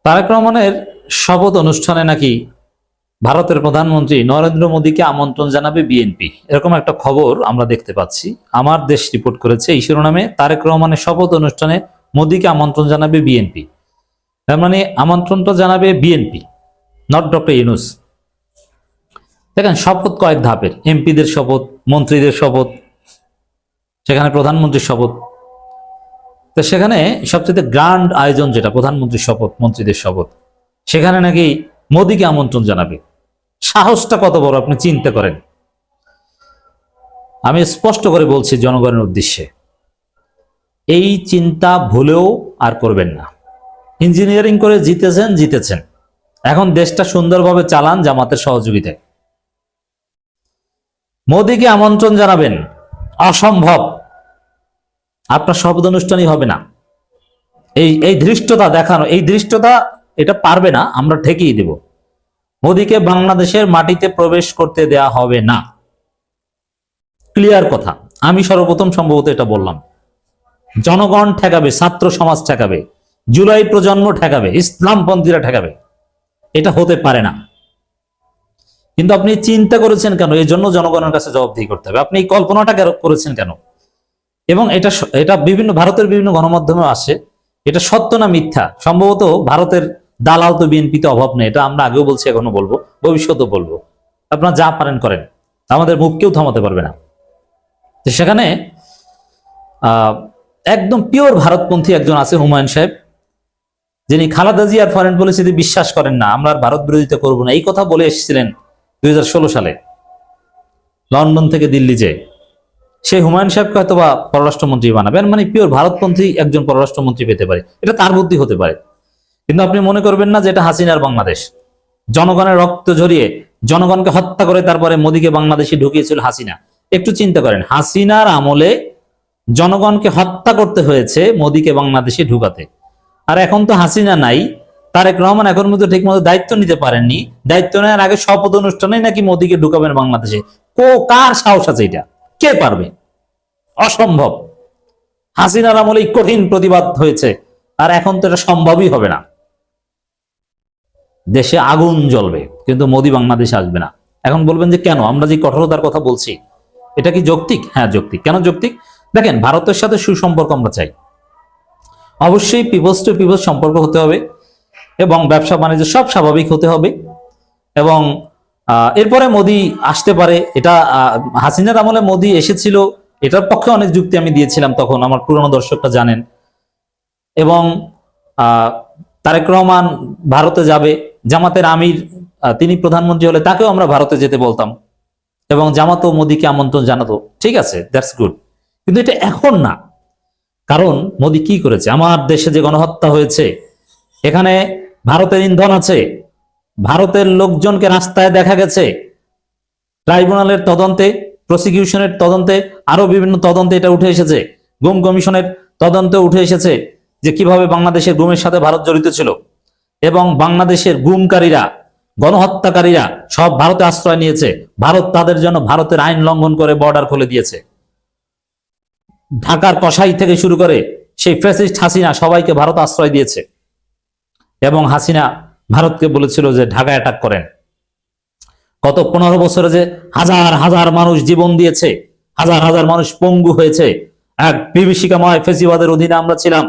তারেক রহমানের শপথ অনুষ্ঠানে নাকি ভারতের প্রধানমন্ত্রী নরেন্দ্র মোদীকে আমন্ত্রণ জানাবে বিএনপি, এরকম একটা খবর আমরা দেখতে পাচ্ছি। আমার দেশ রিপোর্ট করেছে এই শিরোনামে, তারেক রহমানের শপথ অনুষ্ঠানে মোদীকে আমন্ত্রণ জানাবে বিএনপি। তার মানে আমন্ত্রণটা জানাবে বিএনপি, নট ডক্টর ইউনূস। দেখেন, শপথ কয়েক ধাপের, এমপিদের শপথ, মন্ত্রীদের শপথ, সেখানে প্রধানমন্ত্রীর শপথ। তো সেখানে সবচেয়ে গ্র্যান্ড আয়োজন যেটা প্রধানমন্ত্রীর শপথ, মন্ত্রীদের শপথ, সেখানে নাকি মোদীকে আমন্ত্রণ জানাবে। সাহসটা কত বড় আপনি চিন্তা করেন। আমি স্পষ্ট করে বলছি জনগণের উদ্দেশ্যে, এই চিন্তা ভুলেও আর করবেন না। ইঞ্জিনিয়ারিং করে জিতেছেন, এখন দেশটা সুন্দরভাবে চালান জামাতের সহযোগিতায়। মোদীকে আমন্ত্রণ জানাবেন অসম্ভব, আপনার শপথ অনুষ্ঠানই হবে না। এই ধৃষ্টতা দেখানো, এই ধৃষ্টতা এটা পারবে না, আমরা ঠেকিয়ে দেব। মোদীকে বাংলাদেশের মাটিতে প্রবেশ করতে দেয়া হবে না, ক্লিয়ার কথা। আমি সর্বপ্রথম সম্ভবত এটা বললাম। জনগণ ঠেকাবে, ছাত্র সমাজ ঠেকাবে, জুলাই প্রজন্ম ঠেকাবে, ইসলামপন্থীরা ঠেকাবে, এটা হতে পারে না। কিন্তু আপনি চিন্তা করেছেন কেন? এই জন্য জনগণের কাছে জবাবদিহি করতে হবে। আপনি এই কল্পনাটা করেছেন কেন? এবং এটা ভারতের বিভিন্ন গণমাধ্যমে আসে, এটা সত্য না মিথ্যা সম্ভবত ভারতের দালাল তো বিএনপিতে অভাব নেই, এটা আমরা আগেও বলছি, এখনো বলবো, ভবিষ্যতেও বলবো। আপনারা যা পারেন করেন, আমাদের মুখ কেউ থামাতে পারবে না। সেখানে একদম পিওর ভারতপন্থী একজন আছে, হুমায়ুন সাহেব, যিনি খালেদা জিয়ার ফরেন পলিসিতে বিশ্বাস করেন না, আমরা ভারত বিরোধিতা করবো না, এই কথা বলে এসেছিলেন 2016 সালে লন্ডন থেকে দিল্লি যে। সেই হুমায়ুন সাহেবকে হয়তো বা পররাষ্ট্রমন্ত্রী বানাবেন, মানে পিওর ভারতপন্থী একজন পররাষ্ট্রমন্ত্রী পেতে পারে, এটা তার বুদ্ধি হতে পারে। কিন্তু আপনি মনে করবেন না যে এটা হাসিনার বাংলাদেশ। জনগণের রক্ত ঝরিয়ে, জনগণকে হত্যা করে তারপরে মোদীকে বাংলাদেশে ঢুকিয়েছিল হাসিনা। একটু চিন্তা করেন, হাসিনার আমলে জনগণকে হত্যা করতে হয়েছে মোদীকে বাংলাদেশে ঢুকাতে। আর এখন তো হাসিনা নাই, তারেক রহমান এখন মতো ঠিক মতো দায়িত্ব নিতে পারেননি। দায়িত্ব নেওয়ার আগে শপথ অনুষ্ঠানেই নাকি মোদীকে ঢুকাবেন বাংলাদেশে। কার সাহস আছে এটা? কে পারবে? অসম্ভব। হাসিনার আমলে কঠিন প্রতিবাদ হয়েছে, আর এখন তো এটা সম্ভবই হবে না। দেশে আগুন জ্বলবে, কিন্তু মোদী বাংলাদেশে আসবে না। এখন বলবেন যে কেন? আমরা যে কঠোরতার কথা বলছি, এটা কি যৌক্তিক? হ্যাঁ যৌক্তিক। কেন যৌক্তিক? দেখেন, ভারতের সাথে সুসম্পর্ক আমরা চাই, অবশ্যই পিপলস টু পিপলস সম্পর্ক হতে হবে, এবং ব্যবসা বাণিজ্য সব স্বাভাবিক হতে হবে। এবং এরপরে মোদী আসতে পারে। এটা হাসিনার আমলে মোদী এসেছিল, এটার পক্ষে অনেক যুক্তি আমি দিয়েছিলাম তখন, আমার পুরনো দর্শকরা জানেন। এবং তারেক রহমান ভারতে যাবে, জামাতের আমির তিনি প্রধানমন্ত্রী হলে তাকেও আমরা ভারতে যেতে বলতাম, এবং জামাতও মোদীকে আমন্ত্রণ জানাতো। ঠিক আছে, দ্যাটস গুড। কিন্তু এটা এখন না। কারণ মোদী কি করেছে? আমার দেশে যে গণহত্যা হয়েছে, এখানে ভারতের ইন্ধন আছে, ভারতের লোকজনকে রাস্তায় দেখা গেছে, ট্রাইব্যুনালের তদন্তে, প্রসিকিউশনের তদন্তে, আরো বিভিন্ন তদন্তে এটা উঠে এসেছে, গুম কমিশনের তদন্তে উঠে এসেছে যে কিভাবে বাংলাদেশের গুমের সাথে ভারত জড়িত ছিল, এবং বাংলাদেশের গুমকারীরা, গণহত্যাকারীরা সব ভারতে আশ্রয় নিয়েছে। ভারত তাদের জন্য ভারতের আইন লঙ্ঘন করে বর্ডার খুলে দিয়েছে। ঢাকার কসাই থেকে শুরু করে সেই ফ্যাসিস্ট হাসিনা সবাইকে ভারত আশ্রয় দিয়েছে, এবং হাসিনা ভারতকে বলেছিল যে ঢাকা অ্যাটাক করেন। গত 15 বছরে যে হাজার হাজার মানুষ জীবন দিয়েছে, হাজার হাজার মানুষ পঙ্গু হয়েছে, এক বিভীষিকাময় ফেসিবাদের অধীনে আমরা ছিলাম,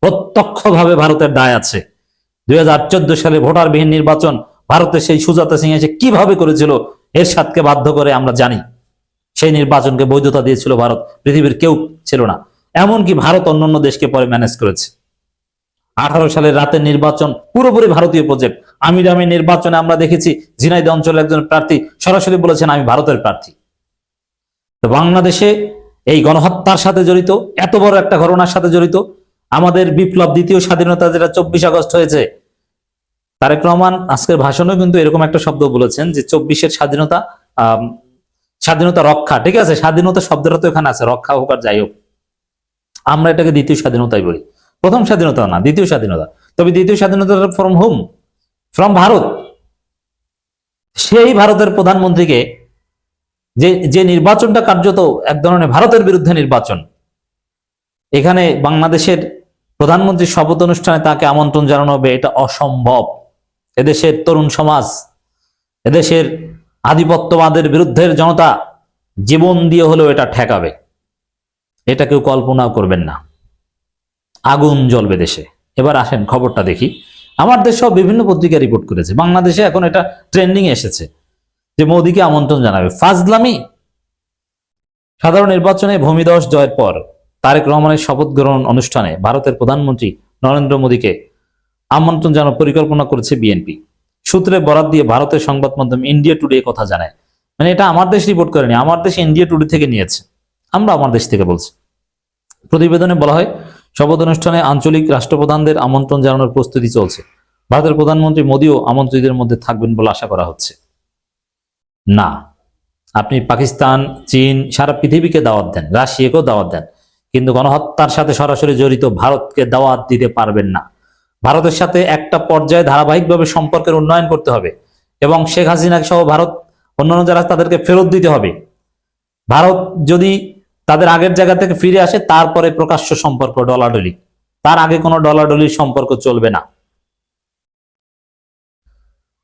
প্রত্যক্ষভাবে ভারতের দায় আছে। 2014 সালে ভোটারবিহীন নির্বাচন ভারতে সেই সুজাতা সিং এসে কিভাবে করেছিল, এরশাদকে বাধ্য করে, আমরা জানি। সেই নির্বাচনকে বৈধতা দিয়েছিল ভারত, পৃথিবীর কেউ ছিল না। এমনকি ভারত অন্যান্য দেশকে পরে ম্যানেজ করেছে। 18 সালের রাতের নির্বাচন পুরোপুরি ভারতীয় প্রজেক্ট। আমির নির্বাচনে আমরা দেখেছি ঝিনাইদহ অঞ্চলের একজন প্রার্থী সরাসরি বলেছেন আমি ভারতের প্রার্থী। তো বাংলাদেশে এই গণহত্যার সাথে জড়িত, এত বড় একটা ঘটনার সাথে জড়িত, আমাদের বিপ্লব, দ্বিতীয় স্বাধীনতা যেটা 24 আগস্ট হয়েছে, তারেক রহমান আজকের ভাষণেও কিন্তু এরকম একটা শব্দ বলেছেন যে 24-এর স্বাধীনতা, স্বাধীনতা রক্ষা। ঠিক আছে, স্বাধীনতা শব্দটা তো এখানে আছে, রক্ষা হোক আর যাই হোক, আমরা এটাকে দ্বিতীয় স্বাধীনতাই বলি। প্রথম স্বাধীনতা না, দ্বিতীয় স্বাধীনতা। তবে দ্বিতীয় স্বাধীনতা ফ্রম হোম, ফ্রম ভারত। সেই ভারতের প্রধানমন্ত্রীকে যে নির্বাচনটা কার্যত এক ধরনের ভারতের বিরুদ্ধে নির্বাচন, এখানে বাংলাদেশের প্রধানমন্ত্রীর শপথ অনুষ্ঠানে তাকে আমন্ত্রণ জানানো হবে, এটা অসম্ভব। এদেশের তরুণ সমাজ, এদেশের আধিপত্যবাদের বিরুদ্ধের জনতা জীবন দিয়ে হলেও এটা ঠেকাবে। এটা কেউ কল্পনাও করবেন না। আগুন জ্বলবে দেশে। এবার আসেন খবরটা দেখি। আমার দেশ সব বিভিন্ন পত্রিকা রিপোর্ট করেছে, বাংলাদেশে এখন এটা ট্রেন্ডিং এসেছে যে মোদীকে আমন্ত্রণ জানাবে। ফাজলামি। সাধারণ নির্বাচনে ভূমিধস জয়ের পর তারেক রহমানের শপথ গ্রহণ অনুষ্ঠানে ভারতের প্রধানমন্ত্রী নরেন্দ্র মোদীকে আমন্ত্রণ জানানোর পরিকল্পনা করেছে বিএনপি। সূত্রে বরাত দিয়ে ভারতের সংবাদ মাধ্যম ইন্ডিয়া টুডে কথা জানায়। মানে এটা আমার দেশ রিপোর্ট করেনি, আমার দেশ ইন্ডিয়া টুডে থেকে নিয়েছে, আমরা আমার দেশ থেকে বলছি। প্রতিবেদনে বলা হয়, শপথ অনুষ্ঠানে আঞ্চলিক রাষ্ট্রপ্রধানদের আমন্ত্রণ জানানোর প্রস্তুতি চলছে। ভারতের প্রধানমন্ত্রী মোদীও আমন্ত্রিতদের মধ্যে থাকবেন বলে আশা করা হচ্ছে। না, আপনি পাকিস্তান, চীন, সারা পৃথিবীকে দাওয়াত দেন, রাশিয়াকেও দাওয়াত দেন, কিন্তু গণহত্যার সাথে সরাসরি জড়িত ভারতকে দাওয়াত দিতে পারবেন না। ভারতের সাথে একটা পর্যায়ে ধারাবাহিকভাবে সম্পর্কের উন্নয়ন করতে হবে এবং শেখ হাসিনা সহ ভারত অন্যান্য যারা তাদেরকে ফেরত দিতে হবে। ভারত যদি তাদের আগের জায়গা থেকে ফিরে আসে তারপরে প্রকাশ্য সম্পর্ক ডলাডলি, তার আগে কোনো ডলাডলির সম্পর্ক চলবে না।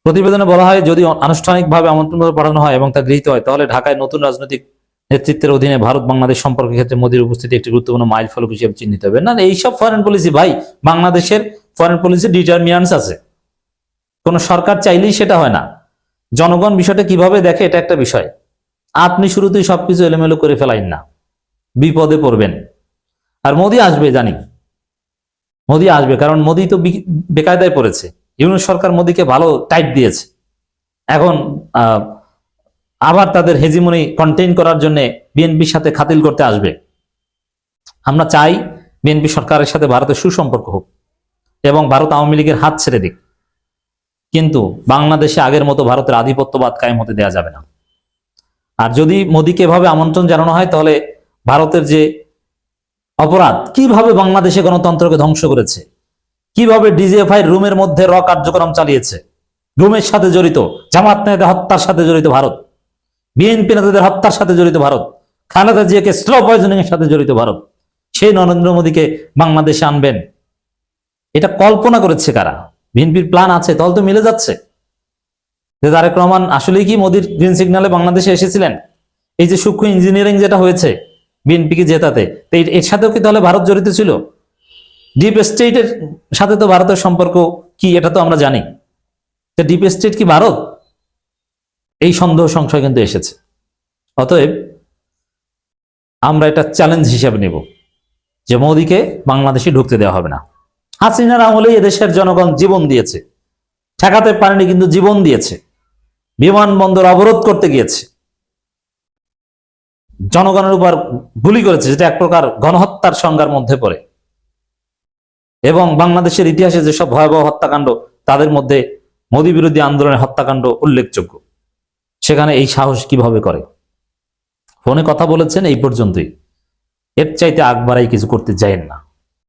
প্রতিবেদনে বলা হয়, যদি আনুষ্ঠানিকভাবে আমন্ত্রণপত্র পাঠানো হয় এবং তা গৃহীত হয়, তাহলে ঢাকায় নতুন রাজনৈতিক নেতৃত্বের অধীনে ভারত বাংলাদেশ সম্পর্কের ক্ষেত্রে মোদীর উপস্থিতি একটি গুরুত্বপূর্ণ মাইল ফলক হিসেবে চিহ্নিত হবে। না, এইসব ফরেন পলিসি ভাই, বাংলাদেশের ফরেন পলিসি ডিটারমিনেন্টস আছে, কোন সরকার চাইলেই সেটা হয় না। জনগণ বিষয়টা কিভাবে দেখে এটা একটা বিষয়। আপনি শুরুতেই সবকিছু এলোমেলো করে ফেলাইন না, বিপদে পড়বেন। আর মোদী আসবে, জানি মোদী আসবে, কারণ মোদী তো বেকায়দায় পড়েছে। ইউনূস সরকার মোদীকে ভালো টাইট দিয়েছে। এখন আবার তাদের হেজিমনি কন্টেইন করার জন্য বিএনপির সাথে খাতিল করতে আসবে। আমরা চাই বিএনপি সরকারের সাথে ভারতের সুসম্পর্ক হোক এবং ভারত আওয়ামী লীগের হাত ছেড়ে দিক, কিন্তু বাংলাদেশে আগের মতো ভারতের আধিপত্যবাদ কায়েম হতে দেওয়া যাবে না। আর যদি মোদীকে এভাবে আমন্ত্রণ জানানো হয়, তাহলে ভারতের যে অপরাধ, কিভাবে বাংলাদেশে গণতন্ত্রকে ধ্বংস করেছে, কিভাবে ডিজিএফআই রুমের মধ্যে র কার্যক্রম চালিয়েছে, রুমের সাথে জড়িত, জামাত নেতাদের হত্যার সাথে জড়িত ভারত, বিএনপি নেতাদের হত্যার সাথে জড়িত ভারত, খালেদা জিয়াকে স্লো পয়জনিং এর সাথে জড়িত ভারত, সেই নরেন্দ্র মোদীকে বাংলাদেশে আনবেন, এটা কল্পনা করেছে কারা? বিএনপির প্ল্যান আছে, তাহলে তো মিলে যাচ্ছে যে তারেক রহমান আসলেই কি মোদীর গ্রিন সিগন্যালে বাংলাদেশে এসেছিলেন। এই যে সূক্ষ্ম ইঞ্জিনিয়ারিং যেটা হয়েছে বিএনপিকে জেতাতে, এর সাথেও কি তাহলে ভারত জড়িত ছিল? ডিপ স্টেটের সাথে তো ভারতের সম্পর্ক কি, এটা তো আমরা জানি। ডিপ স্টেট কি ভারত? এই সন্দেহ সংশয় কিন্তু এসেছে। অতএব আমরা এটা চ্যালেঞ্জ হিসেবে নেব যে মোদীকে বাংলাদেশে ঢুকতে দেওয়া হবে না। হাসিনার আমলেই এদেশের জনগণ জীবন দিয়েছে, ঠেকাতে পারেনি কিন্তু জীবন দিয়েছে, বিমানবন্দর অবরোধ করতে গিয়েছে, জনগণের উপর গুলি করেছে, যেটা এক প্রকার গণহত্যার সংজ্ঞার মধ্যে পড়ে। এবং বাংলাদেশের ইতিহাসে যেসব ভয়াবহ হত্যাকাণ্ড, তাদের মধ্যে মোদী বিরোধী আন্দোলনের হত্যাকাণ্ড উল্লেখযোগ্য। সেখানে এই সাহস কিভাবে করে? ফোনে কথা বলেছেন, এই পর্যন্তই, এর চাইতে আগ বাড়াই কিছু করতে যায়েন না।